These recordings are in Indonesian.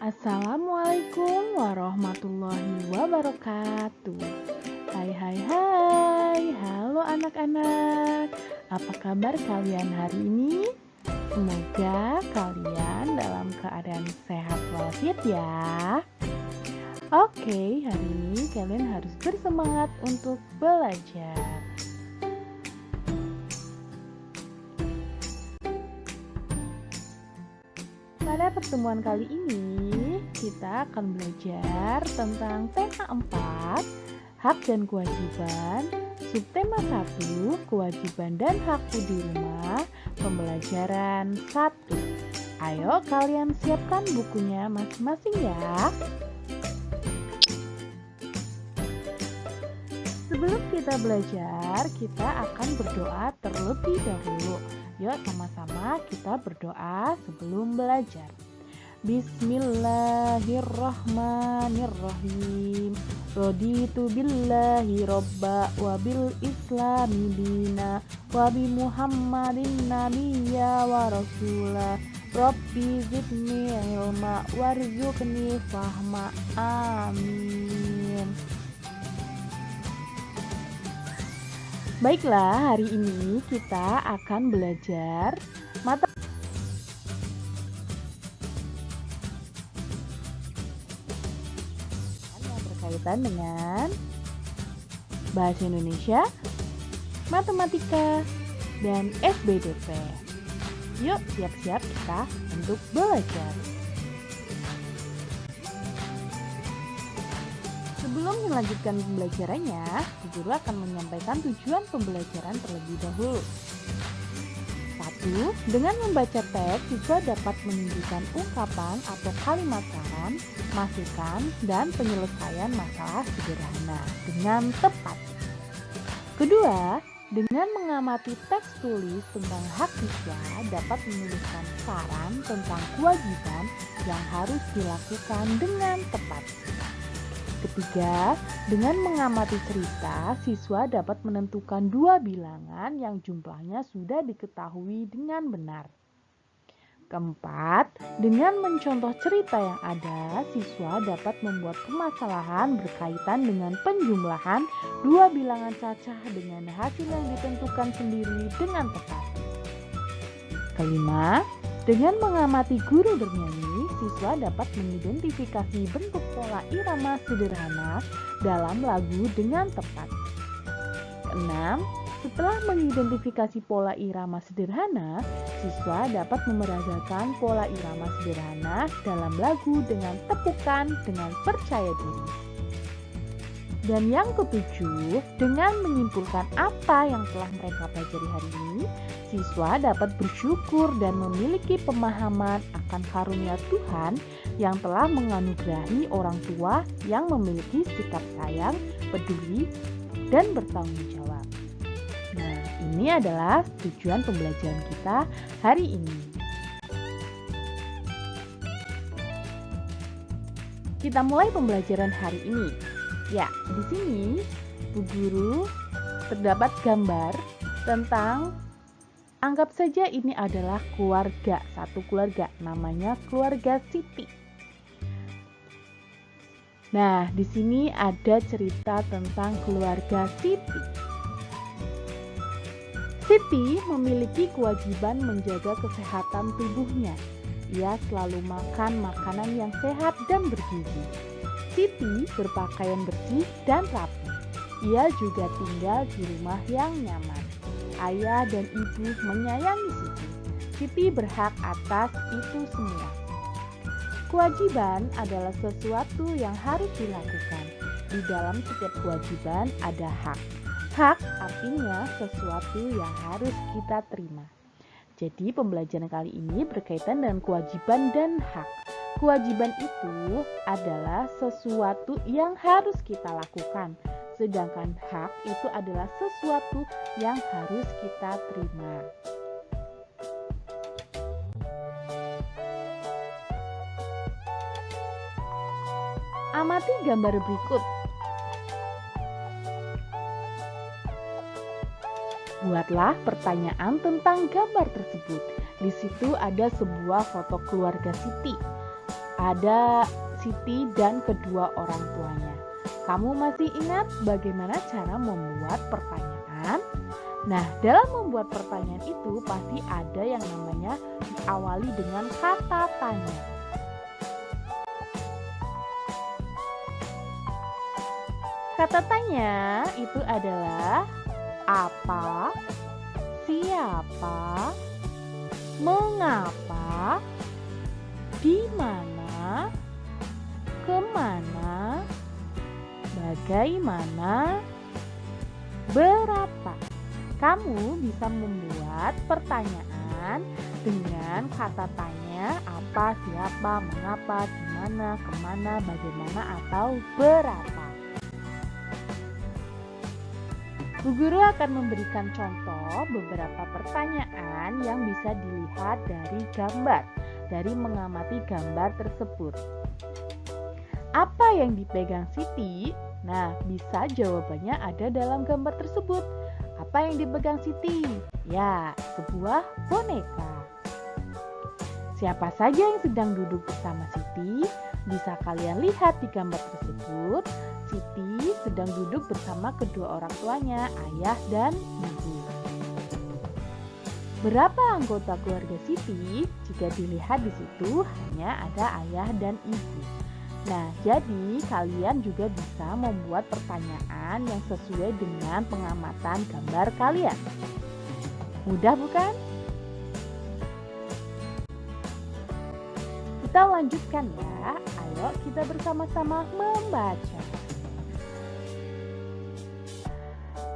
Assalamualaikum warahmatullahi wabarakatuh. Hai hai hai, halo anak-anak. Apa kabar kalian hari ini? Semoga kalian dalam keadaan sehat walafiat ya. Oke, hari ini kalian harus bersemangat untuk belajar. Pada pertemuan kali ini, kita akan belajar tentang tema 4, hak dan kewajiban, subtema 1, kewajiban dan hakku di rumah, pembelajaran 1. Ayo kalian siapkan bukunya masing-masing ya. Sebelum kita belajar, kita akan berdoa terlebih dahulu. Yuk sama-sama kita berdoa sebelum belajar. Bismillahirrahmanirrahim. Raditu billahi robba wa bil islami dina wa bi muhammadin nabiyya wa rasulah. Rabbi zidni ilma warzuqni fahma. Amin. Baiklah, hari ini kita akan belajar mata yang berkaitan dengan bahasa Indonesia, matematika, dan SBDP. Yuk, siap-siap kita untuk belajar. Sebelum melanjutkan pembelajarannya, guru akan menyampaikan tujuan pembelajaran terlebih dahulu. 1. Dengan membaca teks, siswa dapat menunjukkan ungkapan atau kalimat saran, masukan, dan penyelesaian masalah sederhana dengan tepat. Kedua, dengan mengamati teks tulis tentang hak siswa, dapat menuliskan saran tentang kewajiban yang harus dilakukan dengan tepat. Ketiga, dengan mengamati cerita, siswa dapat menentukan dua bilangan yang jumlahnya sudah diketahui dengan benar. Keempat, dengan mencontoh cerita yang ada, siswa dapat membuat permasalahan berkaitan dengan penjumlahan dua bilangan cacah dengan hasil yang ditentukan sendiri dengan tepat. Kelima, dengan mengamati guru bernyanyi, siswa dapat mengidentifikasi bentuk pola irama sederhana dalam lagu dengan tepat. Keenam, setelah mengidentifikasi pola irama sederhana, siswa dapat memeragakan pola irama sederhana dalam lagu dengan tepukan dengan percaya diri. Dan yang ketujuh, dengan menyimpulkan apa yang telah mereka pelajari hari ini, siswa dapat bersyukur dan memiliki pemahaman akan karunia Tuhan yang telah menganugerahi orang tua yang memiliki sikap sayang, peduli, dan bertanggung jawab. Nah, ini adalah tujuan pembelajaran kita hari ini. Kita mulai pembelajaran hari ini. Ya, di sini Bu Guru terdapat gambar tentang, anggap saja ini adalah keluarga, satu keluarga, namanya keluarga Siti. Nah, di sini ada cerita tentang keluarga Siti. Siti memiliki kewajiban menjaga kesehatan tubuhnya. Ia selalu makan makanan yang sehat dan bergizi. Siti berpakaian bersih dan rapi. Ia juga tinggal di rumah yang nyaman. Ayah dan ibu menyayangi Siti. Siti berhak atas itu semua. Kewajiban adalah sesuatu yang harus dilakukan. Di dalam setiap kewajiban ada hak. Hak artinya sesuatu yang harus kita terima. Jadi pembelajaran kali ini berkaitan dengan kewajiban dan hak. Kewajiban itu adalah sesuatu yang harus kita lakukan, sedangkan hak itu adalah sesuatu yang harus kita terima. Amati gambar berikut. Buatlah pertanyaan tentang gambar tersebut. Di situ ada sebuah foto keluarga Siti. Ada Siti dan kedua orang tuanya. Kamu masih ingat bagaimana cara membuat pertanyaan? Nah, dalam membuat pertanyaan itu pasti ada yang namanya diawali dengan kata tanya. Kata tanya itu adalah apa, siapa, mengapa, di mana, kemana, bagaimana, berapa. Kamu bisa membuat pertanyaan dengan kata tanya apa, siapa, mengapa, di mana, kemana, bagaimana, atau berapa. Bu Guru akan memberikan contoh beberapa pertanyaan yang bisa dilihat dari gambar, dari mengamati gambar tersebut. Apa yang dipegang Siti? Nah, bisa jawabannya ada dalam gambar tersebut. Apa yang dipegang Siti? Ya, sebuah boneka. Siapa saja yang sedang duduk bersama Siti? Bisa kalian lihat di gambar tersebut. Siti sedang duduk bersama kedua orang tuanya, ayah dan ibu. Berapa anggota keluarga Siti? Jika dilihat di situ hanya ada ayah dan ibu. Nah, jadi kalian juga bisa membuat pertanyaan yang sesuai dengan pengamatan gambar kalian. Mudah bukan? Kita lanjutkan ya. Ayo kita bersama-sama membaca.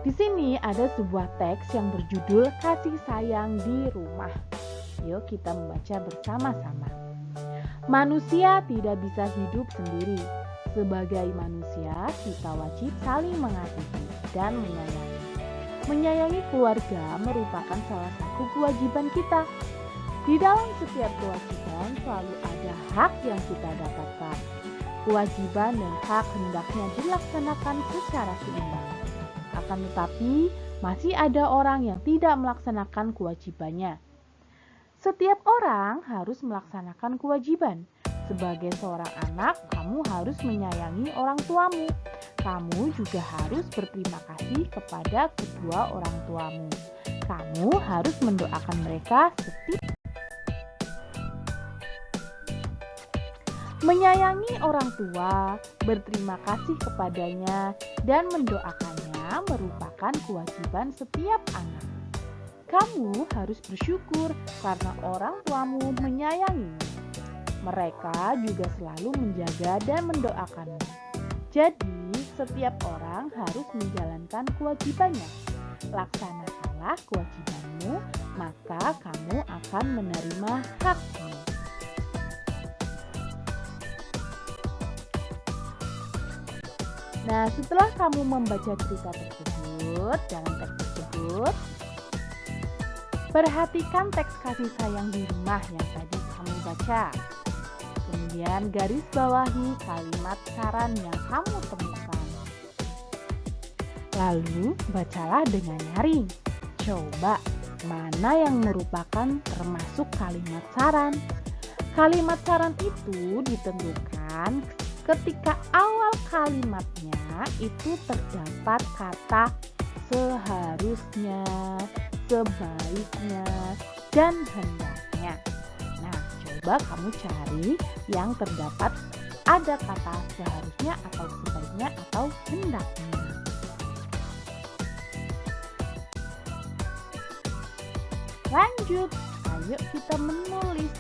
Di sini ada sebuah teks yang berjudul Kasih Sayang di Rumah. Yuk kita membaca bersama-sama. Manusia tidak bisa hidup sendiri. Sebagai manusia, kita wajib saling mengasihi dan menyayangi. Menyayangi keluarga merupakan salah satu kewajiban kita. Di dalam setiap kewajiban selalu ada hak yang kita dapatkan. Kewajiban dan hak hendaknya dilaksanakan secara seimbang. Akan tetapi, masih ada orang yang tidak melaksanakan kewajibannya. Setiap orang harus melaksanakan kewajiban. Sebagai seorang anak, kamu harus menyayangi orang tuamu. Kamu juga harus berterima kasih kepada kedua orang tuamu. Kamu harus mendoakan mereka setiap. Menyayangi orang tua, berterima kasih kepadanya, dan mendoakannya merupakan kewajiban setiap anak. Kamu harus bersyukur karena orang tuamu menyayangimu. Mereka juga selalu menjaga dan mendoakanmu. Jadi, setiap orang harus menjalankan kewajibannya. Laksanakanlah kewajibanmu, maka kamu akan menerima hakmu. Nah, setelah kamu membaca cerita tersebut, dalam teks tersebut, perhatikan teks kasih sayang di rumah yang tadi kamu baca. Kemudian garis bawahi kalimat saran yang kamu temukan. Lalu bacalah dengan nyaring. Coba mana yang merupakan termasuk kalimat saran. Kalimat saran itu ditentukan ketika awal kalimatnya itu terdapat kata seharusnya, sebaiknya, dan hendaknya. Nah, coba kamu cari yang terdapat ada kata seharusnya atau sebaiknya atau hendaknya. Lanjut, ayo kita menulis.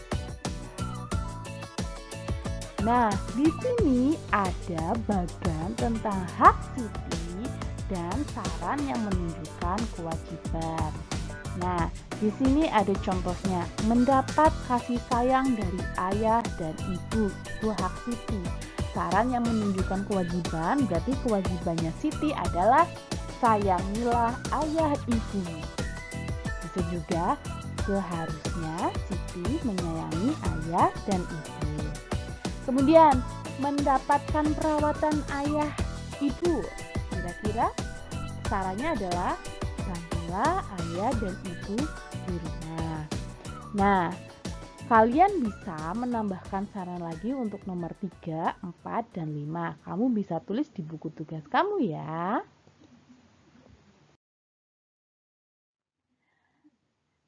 Nah, di sini ada bagian tentang hak Siti dan saran yang menunjukkan kewajiban. Nah, di sini ada contohnya, mendapat kasih sayang dari ayah dan ibu, itu hak Siti. Saran yang menunjukkan kewajiban, berarti kewajibannya Siti adalah sayangilah ayah ibu. Bisa juga seharusnya Siti menyayangi ayah dan ibu. Kemudian, mendapatkan perawatan ayah ibu. Kira-kira sarannya adalah bantulah ayah dan ibu di rumah. Nah, Kalian bisa menambahkan saran lagi untuk nomor 3, 4, dan 5. Kamu bisa tulis di buku tugas kamu ya.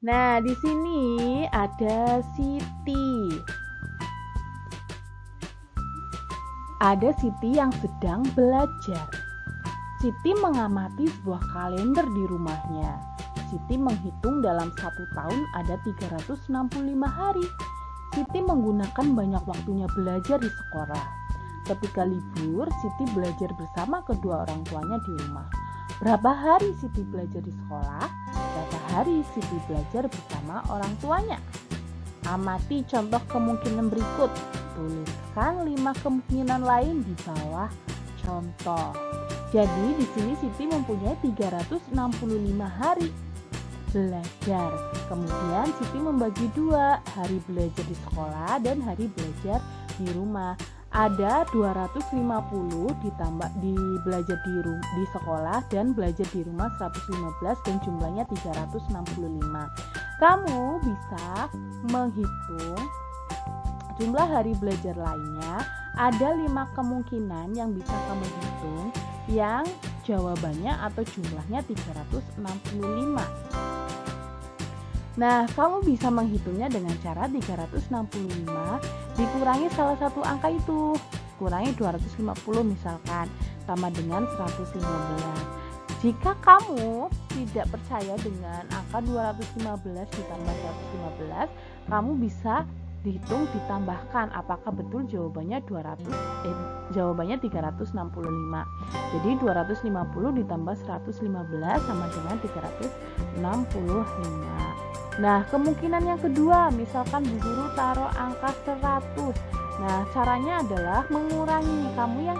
Nah, di sini ada Siti. Ada Siti yang sedang belajar. Siti mengamati sebuah kalender di rumahnya. Siti menghitung dalam 1 tahun ada 365 hari. Siti menggunakan banyak waktunya belajar di sekolah. Ketika libur, Siti belajar bersama kedua orang tuanya di rumah. Berapa hari Siti belajar di sekolah? Berapa hari Siti belajar bersama orang tuanya? Amati contoh kemungkinan berikut. Tuliskan 5 kemungkinan lain di bawah contoh. Jadi di sini Siti mempunyai 365 hari belajar. Kemudian Siti membagi 2, hari belajar di sekolah dan hari belajar di rumah. Ada 250 ditambah di belajar di sekolah dan belajar di rumah 115 dan jumlahnya 365. Kamu bisa menghitung jumlah hari belajar lainnya. Ada 5 kemungkinan yang bisa kamu hitung yang jawabannya atau jumlahnya 365. Nah, kamu bisa menghitungnya dengan cara 365 dikurangi salah satu angka itu. Kurangi 250 misalkan, sama dengan 115. Jika kamu tidak percaya dengan angka 215 ditambah 115, kamu bisa dihitung ditambahkan apakah betul jawabannya 365. Jadi 250 ditambah 115 sama dengan 365. Nah, kemungkinan yang kedua, misalkan Bu Guru taruh angka 100. Nah, caranya adalah mengurangi kamu yang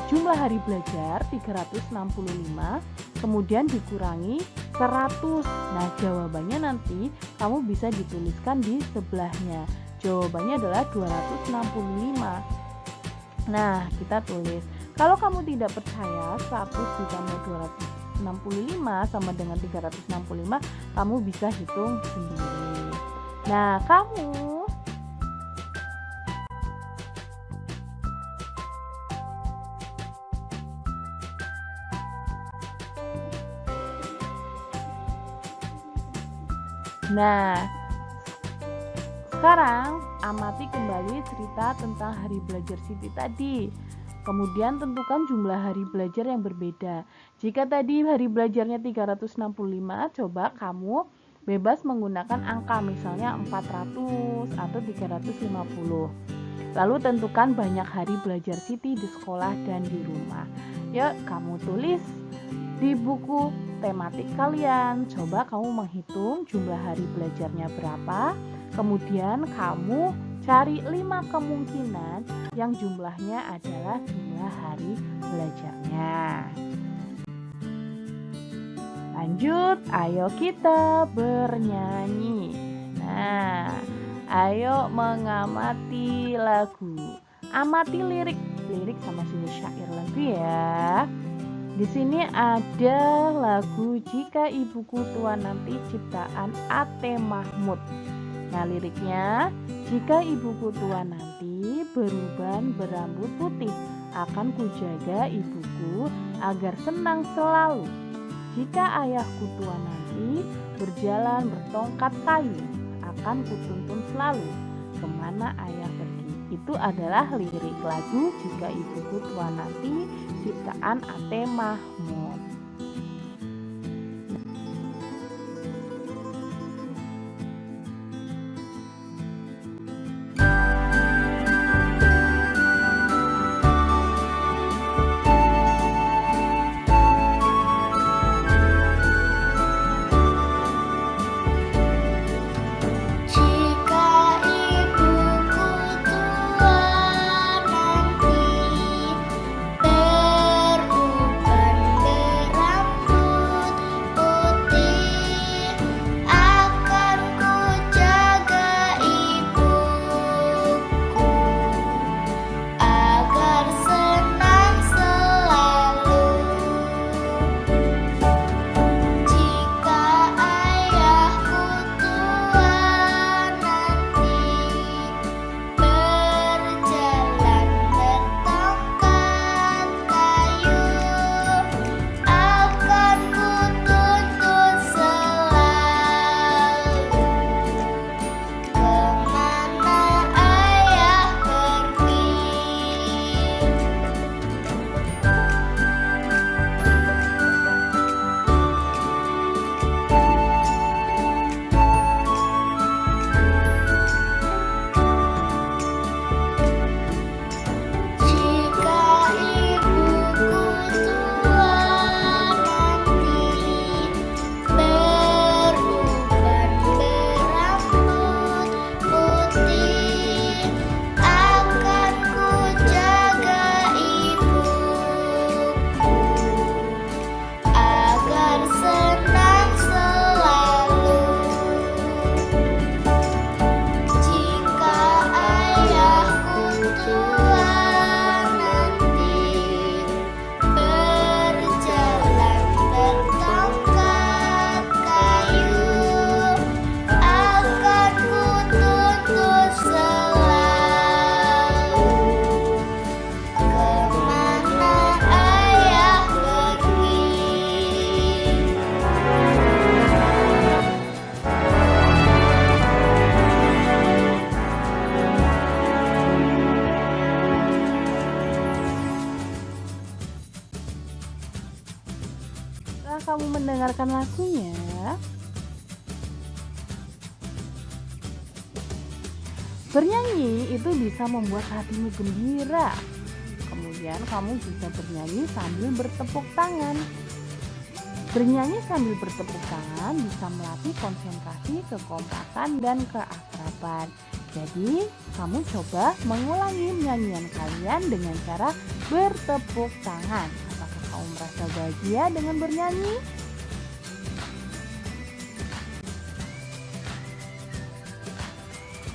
jumlah hari belajar 365, kemudian dikurangi 100. Nah, jawabannya nanti kamu bisa dituliskan di sebelahnya. Jawabannya adalah 265. Nah, kita tulis. Kalau kamu tidak percaya 100 ditambah 265 sama dengan 365, kamu bisa hitung sendiri. Nah, sekarang amati kembali cerita tentang hari belajar Siti tadi. Kemudian tentukan jumlah hari belajar yang berbeda. Jika tadi hari belajarnya 365, coba kamu bebas menggunakan angka misalnya 400 atau 350. Lalu tentukan banyak hari belajar Siti di sekolah dan di rumah. Yuk, kamu tulis di buku tematik kalian. Coba kamu menghitung jumlah hari belajarnya berapa. Kemudian kamu cari 5 kemungkinan yang jumlahnya adalah jumlah hari belajarnya. Lanjut, ayo kita bernyanyi. Nah, ayo mengamati lagu. Amati lirik sama sini syair lagu ya. Di sini ada lagu Jika Ibuku Tua Nanti ciptaan A.T. Mahmud. Nah, liriknya, jika ibuku tua nanti beruban berambut putih, akan kujaga ibuku agar senang selalu. Jika ayahku tua nanti berjalan bertongkat kayu, akan kutuntun selalu kemana ayah pergi. Itu adalah lirik lagu Jika Ibuku Tua Nanti ciptaan A.T. Mahmud. Beruban mendengarkan lagunya? Bernyanyi itu bisa membuat hatimu gembira. Kemudian kamu bisa bernyanyi sambil bertepuk tangan. Bernyanyi sambil bertepuk tangan bisa melatih konsentrasi, kekompakan, dan keakraban. Jadi, kamu coba mengulangi nyanyian kalian dengan cara bertepuk tangan. Apakah kamu merasa bahagia dengan bernyanyi?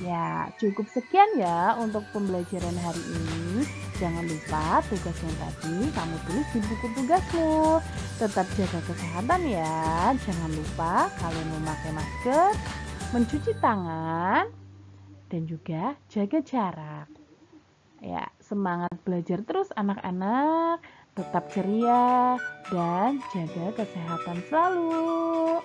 Ya, cukup sekian ya untuk pembelajaran hari ini. Jangan lupa tugas yang tadi kamu tulis di buku tugasmu. Tetap jaga kesehatan ya. Jangan lupa kalian memakai masker, mencuci tangan, dan juga jaga jarak. Ya, semangat belajar terus anak-anak. Tetap ceria dan jaga kesehatan selalu.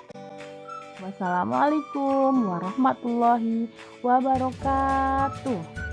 Wassalamualaikum warahmatullahi wabarakatuh.